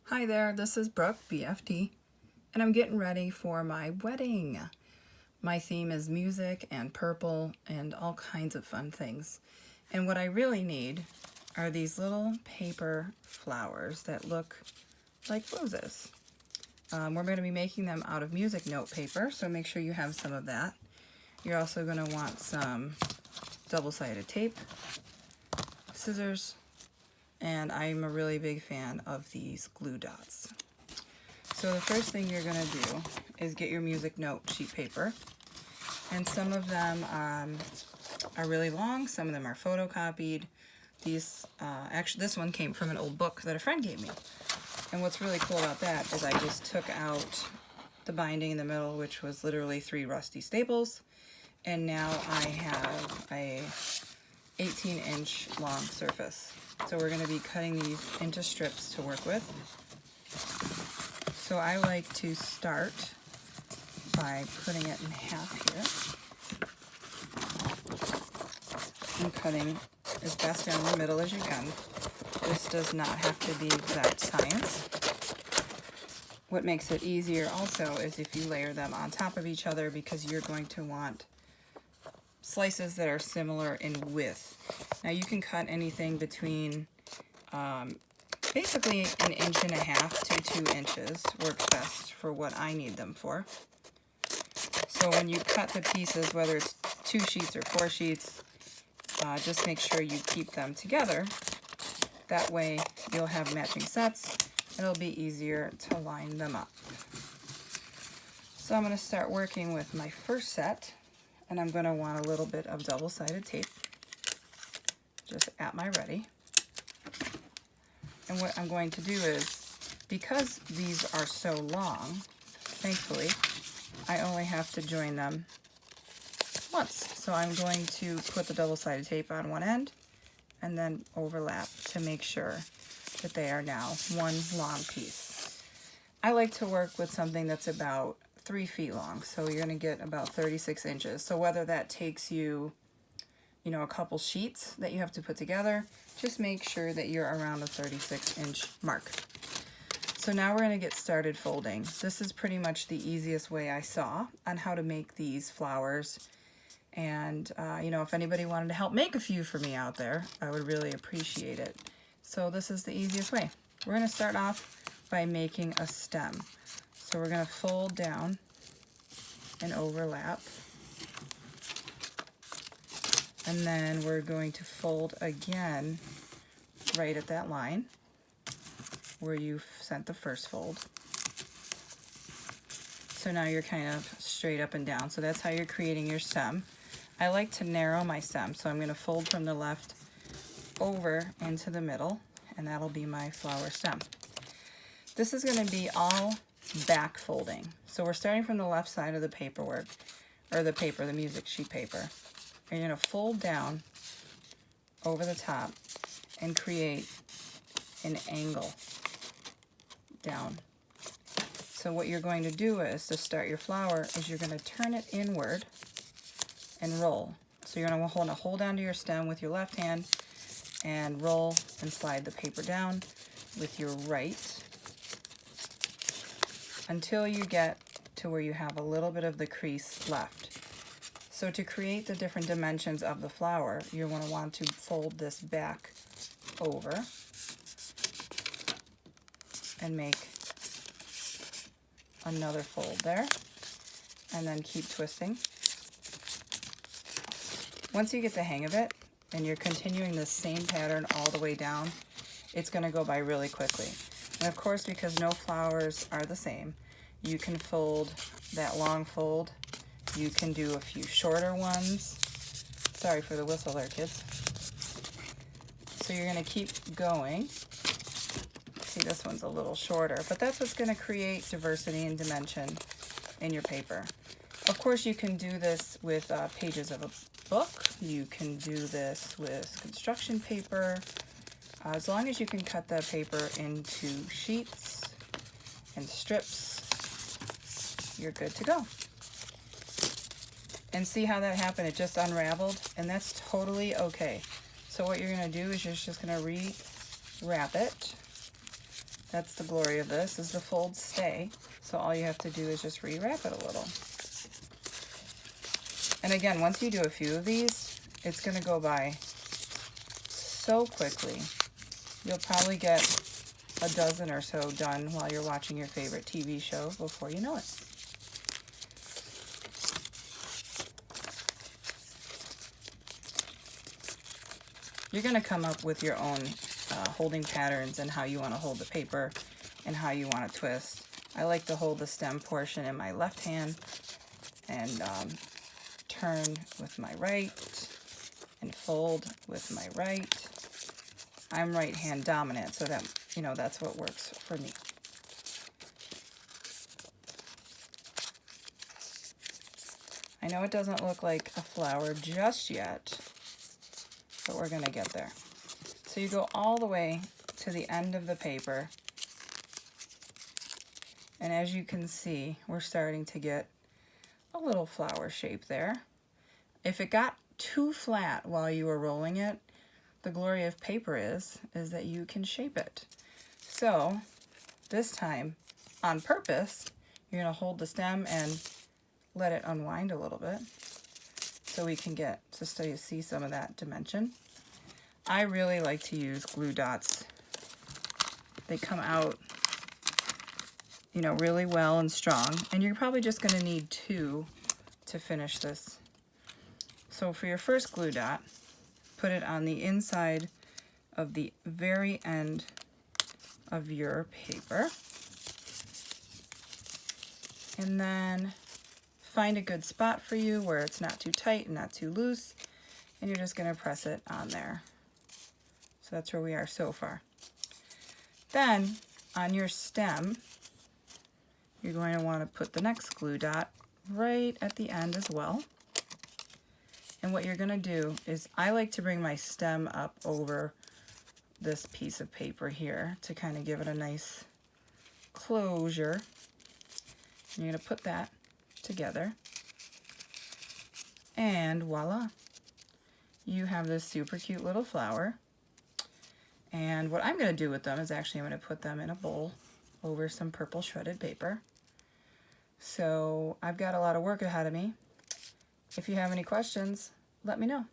Hi there, this is Brooke, BFD, and I'm getting ready for my wedding. My theme is music and purple and all kinds of fun things. And what I really need are these little paper flowers that look like roses. We're going to be making them out of music note paper, so make sure you have some of that. You're also going to want some double-sided tape, scissors, and I'm a really big fan of these glue dots. So the first thing you're going to do is get your music note sheet paper, and some of them are really long, some of them are photocopied. Actually this one came from an old book that a friend gave me, and what's really cool about that is I just took out the binding in the middle, which was literally 3 rusty staples, and now I have a 18-inch long surface. So we're going to be cutting these into strips to work with. So I like to start by putting it in half here and cutting as best down the middle as you can. This does not have to be exact science. What makes it easier also is if you layer them on top of each other, because you're going to want slices that are similar in width. Now you can cut anything between basically 1.5 inches to 2 inches works best for what I need them for. So when you cut the pieces, whether it's 2 sheets or 4 sheets, just make sure you keep them together. That way you'll have matching sets. It'll be easier to line them up. So I'm going to start working with my first set, and I'm going to want a little bit of double-sided tape just at my ready. And what I'm going to do is, because these are so long, thankfully, I only have to join them once. So I'm going to put the double-sided tape on one end and then overlap to make sure that they are now one long piece. I like to work with something that's about 3 feet long, so you're going to get about 36 inches. So whether that takes you, a couple sheets that you have to put together, just make sure that you're around the 36-inch mark. So now we're going to get started folding. This is pretty much the easiest way I saw on how to make these flowers. And, if anybody wanted to help make a few for me out there, I would really appreciate it. So this is the easiest way. We're going to start off by making a stem. So we're going to fold down and overlap. And then we're going to fold again right at that line where you sent the first fold. So now you're kind of straight up and down. So that's how you're creating your stem. I like to narrow my stem, so I'm going to fold from the left over into the middle, and that'll be my flower stem. This is going to be all back folding. So we're starting from the left side of the paperwork, or the music sheet paper. And you're going to fold down over the top and create an angle down. So what you're going to do is, to start your flower, is you're going to turn it inward and roll. So you're going to hold onto your stem with your left hand and roll and slide the paper down with your right until you get to where you have a little bit of the crease left. So to create the different dimensions of the flower, you're going to want to fold this back over and make another fold there, and then keep twisting. Once you get the hang of it and you're continuing the same pattern all the way down, it's going to go by really quickly. And of course, because no flowers are the same, you can fold that long fold. You can do a few shorter ones. Sorry for the whistle there, kids. So you're going to keep going. See, this one's a little shorter, but that's what's going to create diversity and dimension in your paper. Of course, you can do this with pages of a book. You can do this with construction paper. As long as you can cut the paper into sheets and strips, you're good to go. And see how that happened? It just unraveled, and that's totally okay. So what you're going to do is you're just going to re-wrap it That's the glory of this, is the folds stay. So all you have to do is just rewrap it a little. And again, once you do a few of these, it's going to go by so quickly. You'll probably get a dozen or so done while you're watching your favorite TV show before you know it. You're going to come up with your own holding patterns and how you want to hold the paper and how you want to twist. I like to hold the stem portion in my left hand and turn with my right and fold with my right. I'm right hand dominant, so that, you know, that's what works for me. I know it doesn't look like a flower just yet, but we're gonna get there. So you go all the way to the end of the paper, and as you can see, we're starting to get a little flower shape there. If it got too flat while you were rolling it, the glory of paper is that you can shape it. So this time, on purpose, you're gonna hold the stem and let it unwind a little bit so we can get, just so you see some of that dimension. I really like to use glue dots. They come out, you know, really well and strong, and you're probably just gonna need 2 to finish this. So for your first glue dot, put it on the inside of the very end of your paper. And then find a good spot for you where it's not too tight and not too loose, and you're just going to press it on there. So that's where we are so far. Then on your stem, you're going to want to put the next glue dot right at the end as well. And what you're going to do is, I like to bring my stem up over this piece of paper here to kind of give it a nice closure. And you're going to put that together, and voila, you have this super cute little flower. And what I'm going to do with them is, actually I'm going to put them in a bowl over some purple shredded paper. So I've got a lot of work ahead of me. If you have any questions, let me know.